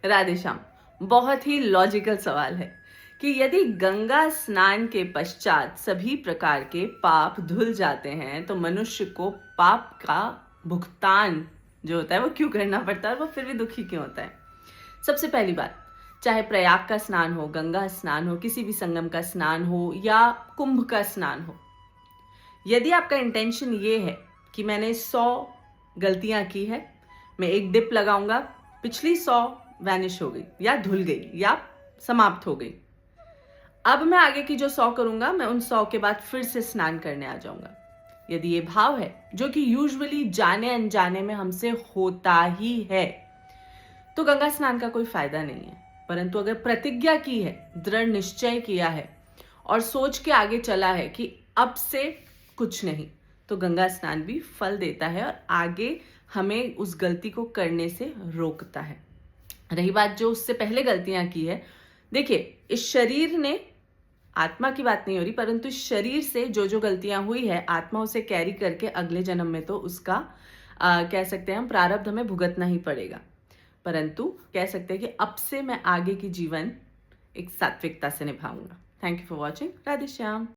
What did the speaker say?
राधे श्याम। बहुत ही लॉजिकल सवाल है कि यदि गंगा स्नान के पश्चात सभी प्रकार के पाप धुल जाते हैं तो मनुष्य को पाप का भुगतान जो होता है वो क्यों करना पड़ता है और वो फिर भी दुखी क्यों होता है। सबसे पहली बात, चाहे प्रयाग का स्नान हो, गंगा स्नान हो, किसी भी संगम का स्नान हो या कुंभ का स्नान हो, यदि आपका इंटेंशन ये है कि मैंने 100 गलतियां की है, मैं एक डिप लगाऊंगा, पिछली 100 वैनिश हो गई या धुल गई या समाप्त हो गई, अब मैं आगे की जो 100 करूंगा मैं उन 100 के बाद फिर से स्नान करने आ जाऊंगा। यदि ये भाव है, जो कि यूजुअली जाने अनजाने में हमसे होता ही है, तो गंगा स्नान का कोई फायदा नहीं है। परंतु अगर प्रतिज्ञा की है, दृढ़ निश्चय किया है और सोच के आगे चला है कि अब से कुछ नहीं, तो गंगा स्नान भी फल देता है और आगे हमें उस गलती को करने से रोकता है। रही बात जो उससे पहले गलतियां की है, देखिए इस शरीर ने, आत्मा की बात नहीं हो रही, परंतु इस शरीर से जो जो गलतियां हुई है, आत्मा उसे कैरी करके अगले जन्म में तो उसका कह सकते हैं हम प्रारब्ध हमें भुगतना ही पड़ेगा। परंतु कह सकते हैं कि अब से मैं आगे की जीवन एक सात्विकता से निभाऊंगा। Thank you for watching. Radhe Shyam.